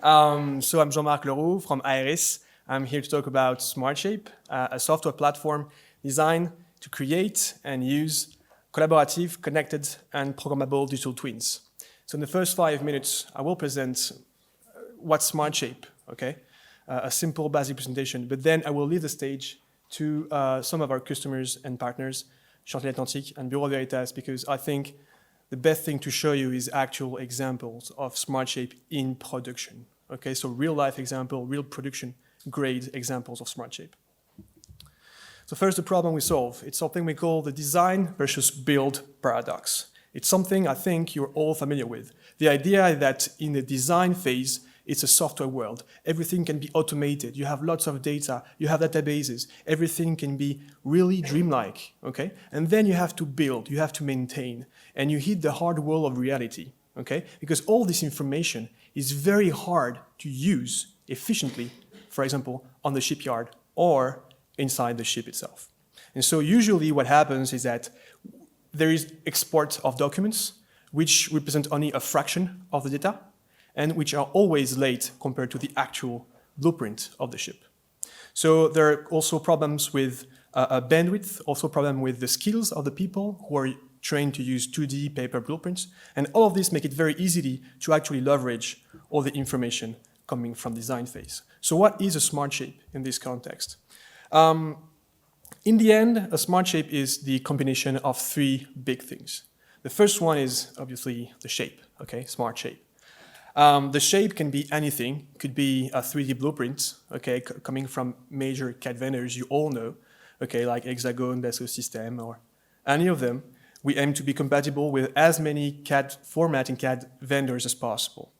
So I'm Jean-Marc Leroux from Iris. I'm here to talk about SmartShape, a software platform designed to create and use collaborative, connected, and programmable digital twins. So in the first 5 minutes, I will present what's SmartShape, okay? A simple, basic presentation, but then I will leave the stage to some of our customers and partners, Chantiers and Bureau Veritas, because I think the best thing to show you is actual examples of SmartShape in production. Okay, so real life example, real production grade examples of SmartShape. So first, the problem we solve. It's something we call the design versus build paradox. It's something I think you're all familiar with. The idea that in the design phase, it's a software world. Everything can be automated. You have lots of data. You have databases. Everything can be really dreamlike, okay? And then you have to build, you have to maintain, and you hit the hard wall of reality, okay? Because all this information is very hard to use efficiently, for example, on the shipyard or inside the ship itself. And so usually what happens is that there is export of documents which represent only a fraction of the data, and which are always late compared to the actual blueprint of the ship. So there are also problems with bandwidth, also problem with the skills of the people who are trained to use 2D paper blueprints, and all of this make it very easy to actually leverage all the information coming from design phase. So what is a SmartShape in this context? In the end, a SmartShape is the combination of 3 big things. The first one is obviously the shape, okay, SmartShape. The shape can be anything, could be a 3D blueprint, okay, coming from major CAD vendors you all know, okay, like Hexagon, Dassault Systèmes, or any of them. We aim to be compatible with as many CAD format and CAD vendors as possible.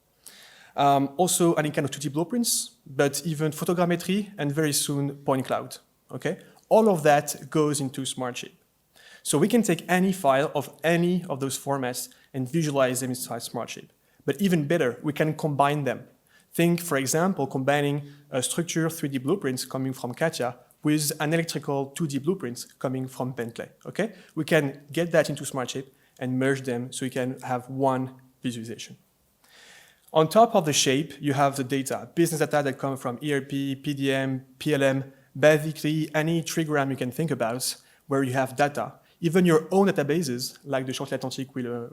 Also, any kind of 2D blueprints, but even photogrammetry and very soon point cloud, okay? All of that goes into SmartShape. So we can take any file of any of those formats and visualize them inside SmartShape. But even better, we can combine them. Think, for example, combining a structure 3D blueprints coming from Katia with an electrical 2D blueprints coming from Bentley, okay? We can get that into SmartShape and merge them so you can have one visualization. On top of the shape, you have the data, business data that come from ERP, PDM, PLM, basically any trigram you can think about where you have data. Even your own databases, like the Chantiers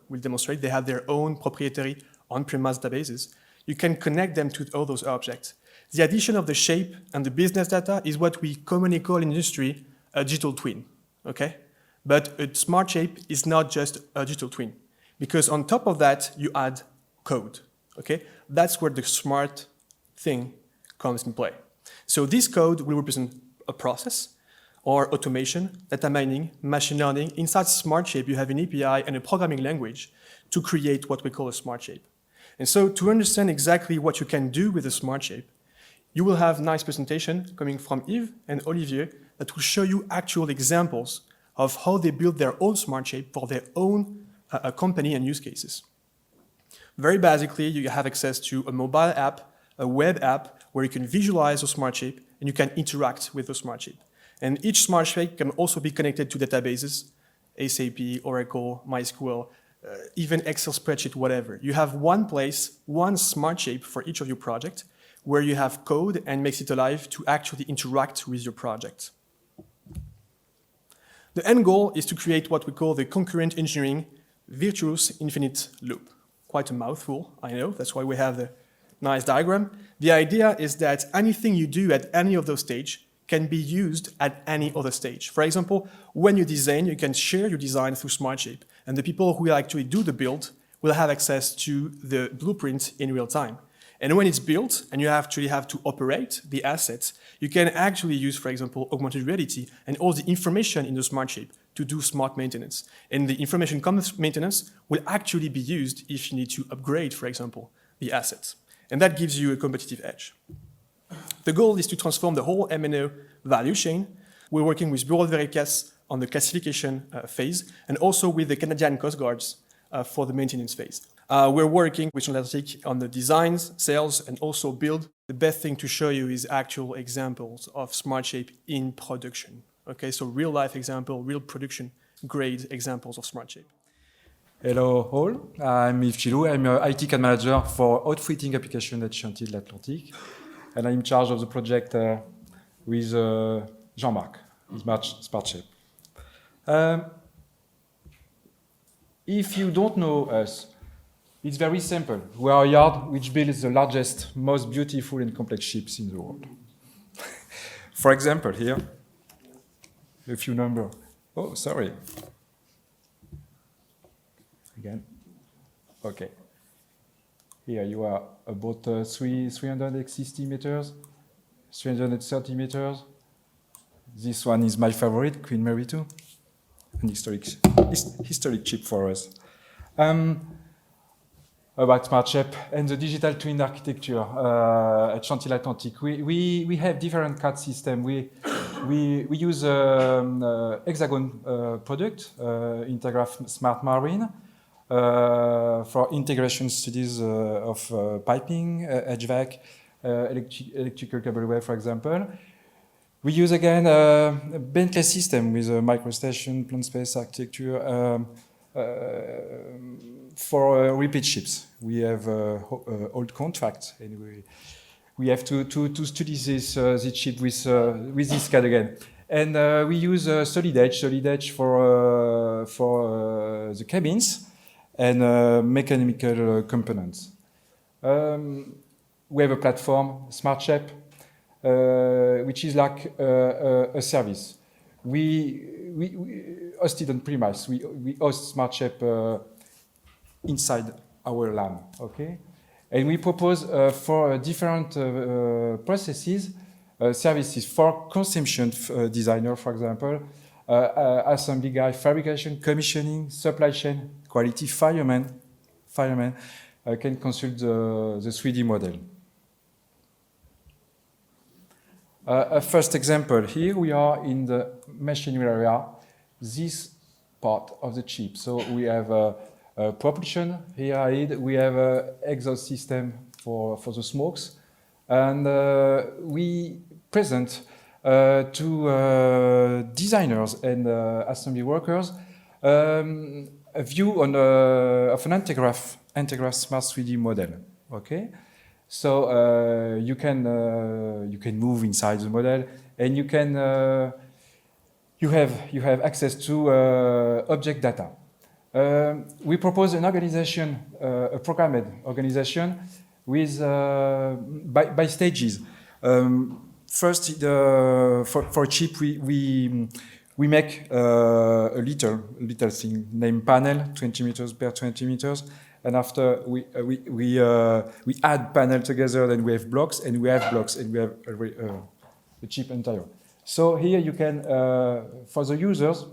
will demonstrate, they have their own proprietary on-premise databases. You can connect them to all those objects. The addition of the shape and the business data is what we commonly call in industry a digital twin, okay? But a SmartShape is not just a digital twin, because on top of that, you add code, okay? That's where the smart thing comes in play. So this code will represent a process, or automation, data mining, machine learning. Inside SmartShape, you have an API and a programming language to create what we call a SmartShape. And so to understand exactly what you can do with a SmartShape, you will have a nice presentation coming from Yves and Olivier that will show you actual examples of how they build their own SmartShape for their own company and use cases. Very basically, you have access to a mobile app, a web app, where you can visualize a SmartShape and you can interact with the SmartShape. And each SmartShape can also be connected to databases, SAP, Oracle, MySQL, even Excel spreadsheet, whatever. You have one place, one SmartShape for each of your projects, where you have code and makes it alive to actually interact with your project. The end goal is to create what we call the concurrent engineering virtuous infinite loop. Quite a mouthful, I know, that's why we have the nice diagram. The idea is that anything you do at any of those stages can be used at any other stage. For example, when you design, you can share your design through SmartShape, and the people who will actually do the build will have access to the blueprint in real time. And when it's built, and you actually have to operate the assets, you can actually use, for example, augmented reality and all the information in the SmartShape to do smart maintenance. And the information comes maintenance will actually be used if you need to upgrade, for example, the assets. And that gives you a competitive edge. The goal is to transform the whole M&O value chain. We're working with Bureau Veritas on the classification phase, and also with the Canadian Coast Guards for the maintenance phase. We're working with Chantiers on the designs, sales, and also build. The best thing to show you is actual examples of SmartShape in production. Okay, so real life example, real production grade examples of SmartShape. Hello all, I'm Yves Chilou. I'm an IT CAD manager for outfitting application at Chantiers de l'Atlantique. And I'm in charge of the project with Jean-Marc, SmartShape. If you don't know us, it's very simple. We are a yard which builds the largest, most beautiful and complex ships in the world. For example, here, a few numbers. Oh, sorry. Again. Okay. Here you are about 360 meters, 330 meters. This one is my favorite, Queen Mary 2, an historic ship for us. About SmartShape and the digital twin architecture at Chantiers de l'Atlantique. We have different CAD systems. We use Hexagon product, Integraf Smart Marine, for integration studies of piping, HVAC, electrical cableway, for example. We use again a Bentley system with a microstation, plant space architecture for repeat ships. We have old contracts, and we have to study this ship with this CAD again. And we use solid edge for the cabins and mechanical components. We have a platform, SmartShape, which is like a service. We host it on premise. We host SmartShape inside our lab, okay? And we propose for different processes, services for consumption designer, for example, assembly guy, fabrication, commissioning, supply chain, quality, fireman can consult the 3D model. A first example, here we are in the machinery area, this part of the chip. So we have a propulsion here, we have an exhaust system for the smokes, and we present to designers and assembly workers a view on of an Integraf Smart 3D model. Okay, so you can move inside the model, and you have access to object data. We propose an organization, a programmed organization with by stages. First, for chip, we make a little thing named panel, 20 meters per 20 meters, and after we add panel together, then we have blocks, and we have the chip entire. So here you can, for the users,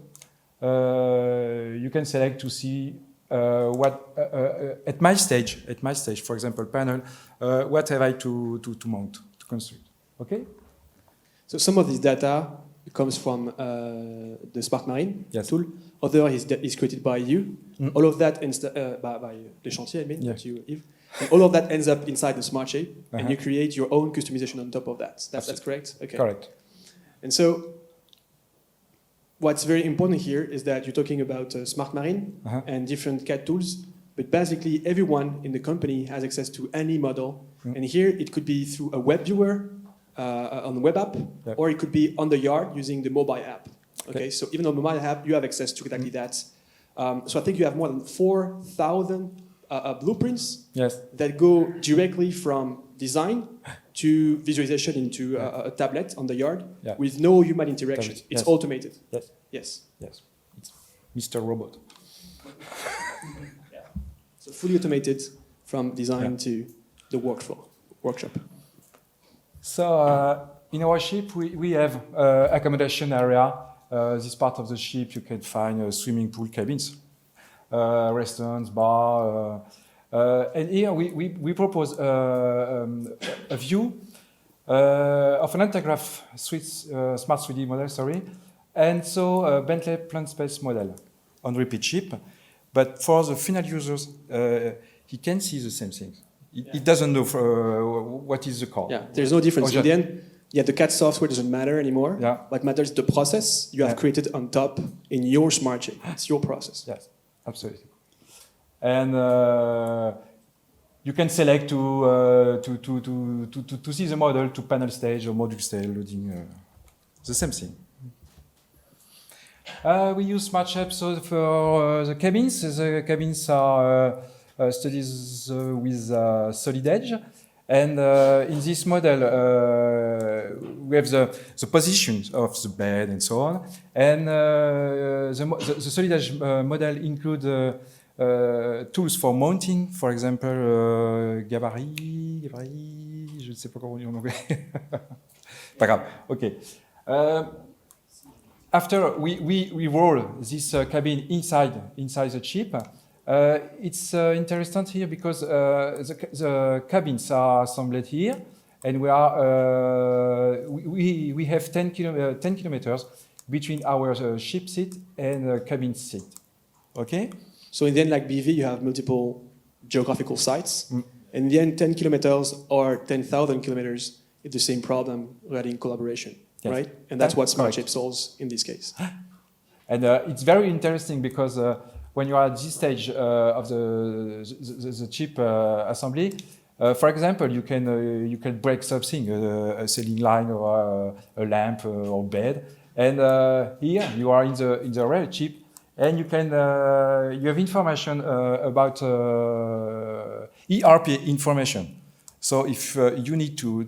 you can select to see what at my stage, for example, panel, what have I to mount, to construct. Okay. So some of this data comes from the Smart Marine tool. Other is created by you. All of that by the Chantiers, I mean, not you, Yves. And all of that ends up inside the SmartShape, and you create your own customization on top of that. That's correct? Okay. Correct. And so what's very important here is that you're talking about Smart Marine and different CAD tools, but basically everyone in the company has access to any model. And here it could be through a web viewer, on the web app, or it could be on the yard using the mobile app. Okay, so even on the mobile app, you have access to exactly that. So I think you have more than 4,000 blueprints that go directly from design to visualization into a tablet on the yard with no human interaction. It's automated. Yes. It's Mr. Robot. So fully automated from design to the workshop. So in our ship, we have accommodation area. This part of the ship, you can find swimming pool cabins, restaurants, bar. And here we propose a view of an Integraf Smart 3D model, and so Bentley plant space model on repeat ship. But for the final users, he can see the same thing. It doesn't know what is the car. Yeah, there's no difference. In the end, the CAD software doesn't matter anymore. What matters is the process you have created on top in your SmartShape. It's your process. Yes, absolutely. and you can select to see the model to panel stage or module stage loading. The same thing. We use SmartShape so for the cabins. The cabins are studies with solid edge. And in this model, we have the positions of the bed and so on. And the solid edge model includes tools for mounting, for example, gabarit, je ne sais pas comment on dit en anglais. Pas grave, ok. After we roll this cabin inside the chip, it's interesting here because the cabins are assembled here, and we have 10 kilometers between our ship seat and cabin seat. Okay. So in the end, like BV, you have multiple geographical sites. And in the end, 10 kilometers or 10,000 kilometers is the same problem regarding collaboration, yes. Right? And that's what SmartShape solves in this case. And it's very interesting because when you are at this stage of the chip assembly, for example, you can break something, a ceiling line or a lamp or bed, and here you are in the real chip, and you have information about ERP information. So if you need to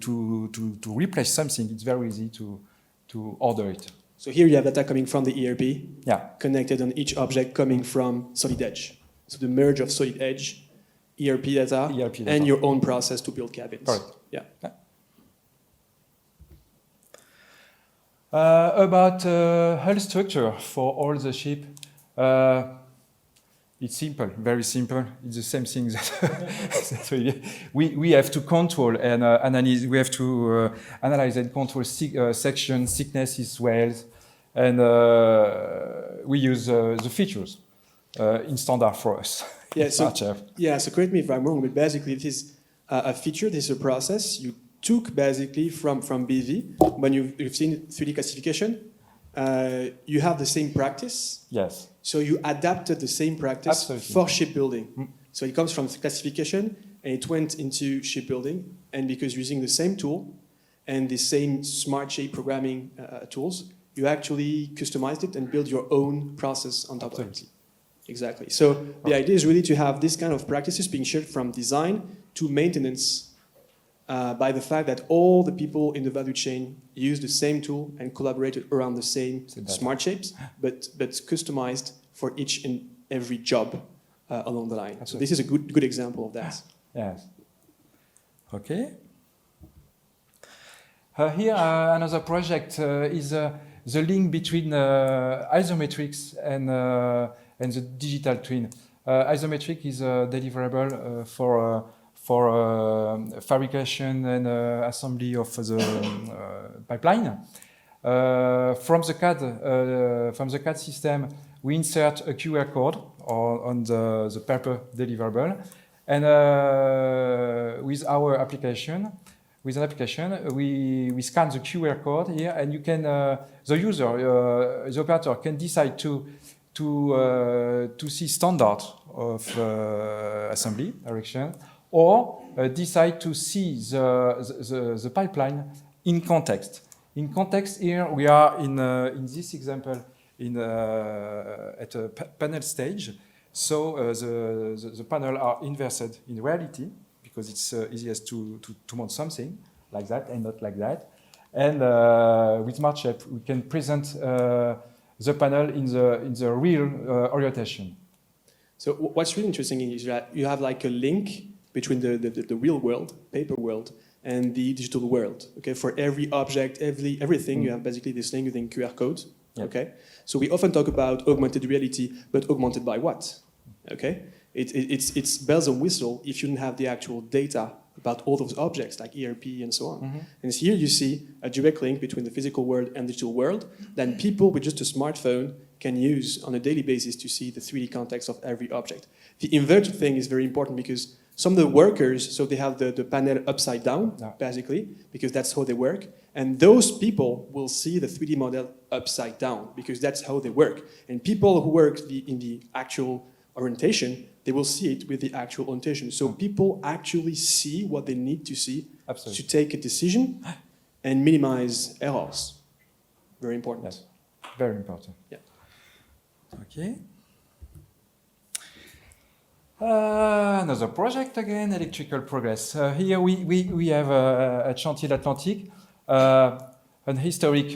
replace something, it's very easy to order it. So here you have data coming from the ERP, connected on each object coming from Solid Edge. So the merge of Solid Edge, ERP data, and your own process to build cabins. Correct. Yeah. About hull structure for all the ship, it's simple, very simple. It's the same thing that we have to control and analyze. We have to analyze and control section, thicknesses, swells, and we use the features in standard for us. Yeah. So correct me if I'm wrong, but basically it is a feature. This is a process you took basically from BV. When you've seen 3D classification, you have the same practice. Yes. So you adapted the same practice for shipbuilding. So it comes from classification and it went into shipbuilding. And because using the same tool and the same SmartShape programming tools, you actually customized it and built your own process on top of it. Exactly. So the idea is really to have this kind of practices being shared from design to maintenance by the fact that all the people in the value chain use the same tool and collaborated around the same SmartShapes, but customized for each and every job along the line. So this is a good example of that. Yes. Okay. Here another project is the link between isometrics and the digital twin. Isometric is a deliverable for fabrication and assembly of the pipeline. From the CAD system, we insert a QR code on the paper deliverable, and with an application, we scan the QR code here, and you can the user, the operator, can decide to see standard of assembly direction, or decide to see the pipeline in context. In context, here we are in this example at a panel stage. So the panel are inverted in reality because it's easiest to mount something like that and not like that. And with SmartShape, we can present the panel in the real orientation. So what's really interesting is that you have like a link between the real world, paper world, and the digital world. Okay, for every object, everything, you have basically this link within QR code. Yep. Okay, so we often talk about augmented reality, but augmented by what? Okay, it's bells and whistle if you don't have the actual data about all those objects like ERP and so on. And here you see a direct link between the physical world and digital world that people with just a smartphone can use on a daily basis to see the 3D context of every object. The inverted thing is very important because some of the workers, so they have the panel upside down, basically, because that's how they work. And those people will see the 3D model upside down because that's how they work. And people who work in the actual orientation they will see it with the actual orientation. So people actually see what they need to see Absolutely. to take a decision and minimize errors. Very important. Yes, very important. Yeah. Okay. Another project again, electrical progress. Here we have at Chantiers l'Atlantique an historic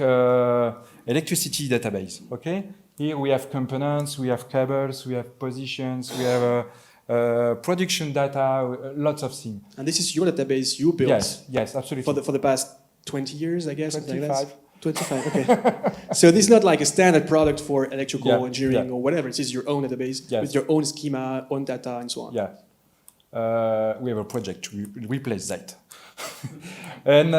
electricity database. Okay. Here we have components, we have cables, we have positions, we have production data, lots of things. And this is your database you built. Yes, absolutely. For the past 20 years, I guess. 25. 25, okay. So this is not like a standard product for electrical engineering yeah. or whatever. This is your own database with your own schema, own data, and so on. Yeah. We have a project to replace that. And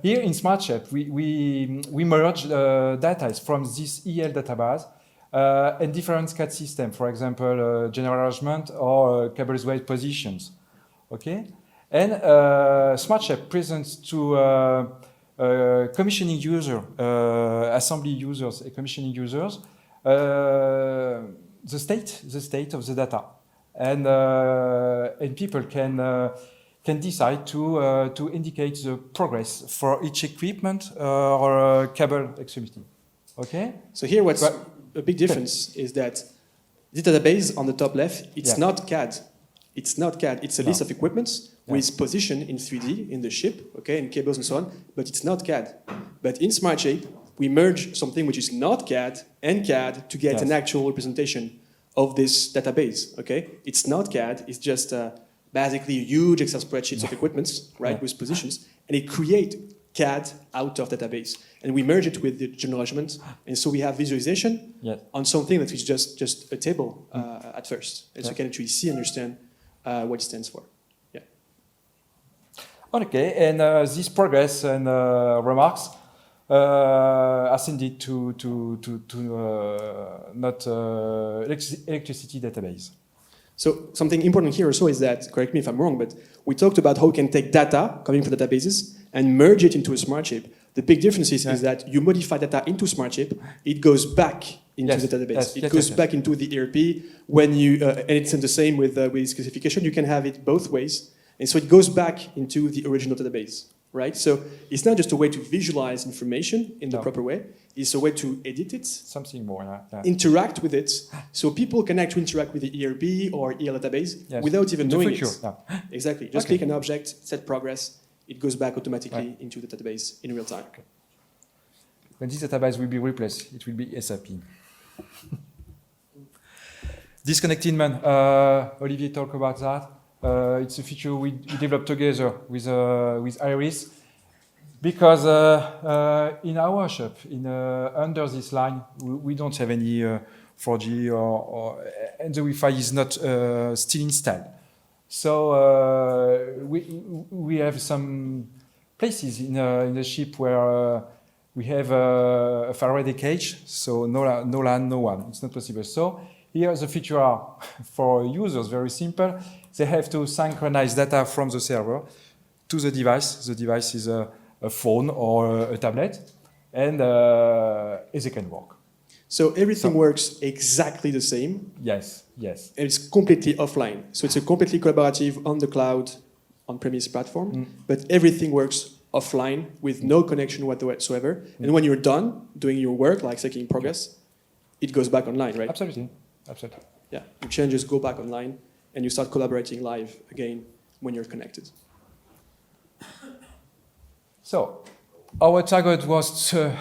here in SmartShape, we merge data from this EL database and different CAD systems, for example, general arrangement or cables weight positions. Okay? And SmartShape presents to commissioning user, assembly users, commissioning users, the state of the data, and people can decide to indicate the progress for each equipment or cable extremity. Okay. So here, what's a big difference is that the database on the top left, it's not CAD. It's not CAD. It's a list of equipments with position in 3D in the ship, okay, and cables and so on. But it's not CAD. But in SmartShape, we merge something which is not CAD and CAD to get an actual representation of this database. Okay, it's not CAD. It's just basically a huge Excel spreadsheets of equipments, right, with positions, and it creates CAD out of database, and we merge it with the general measurement, and so we have visualization on something that is just a table at first, and so you can actually see and understand what it stands for. Yeah. Okay, and this progress and remarks are sent to not electricity database. So something important here also is that, correct me if I'm wrong, but we talked about how we can take data coming from databases and merge it into a SmartShape. The big difference is that you modify data into SmartShape, it goes back into the database. It goes back into the ERP when you, and it's the same with specification. You can have it both ways, and so it goes back into the original database, right? So it's not just a way to visualize information in the proper way. It's a way to edit it, something more, interact with it, so people can actually interact with the ERP or EL database without even knowing it. Exactly. Just click an object, set progress, it goes back automatically into the database in real time. Okay. When this database will be replaced, it will be SAP. Disconnected man, Olivier talked about that. It's a feature we developed together with Iris. Because in our shop, under this line, we don't have any 4G and the Wi-Fi is not still installed. So we have some places in the ship where we have a Faraday cage, so no LAN, no one. It's not possible. So here the feature are for users very simple. They have to synchronize data from the server to the device. The device is a phone or a tablet, and it can work. So everything works exactly the same? Yes. And it's completely offline. So it's a completely collaborative on the cloud, on-premise platform, but everything works offline with no connection whatsoever. And when you're done doing your work, like checking progress, it goes back online, right? Absolutely. Yeah, your changes go back online, and you start collaborating live again when you're connected. So, our target was to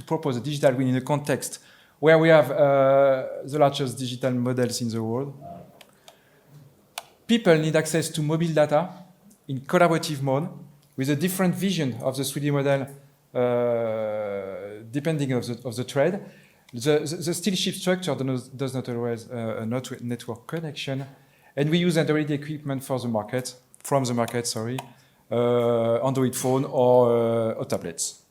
propose a digital twin in a context where we have the largest digital models in the world. People need access to mobile data in collaborative mode with a different vision of the 3D model depending of the trade. The steel ship structure does not always a network connection, and we use Android equipment from the market, Android phone or tablets.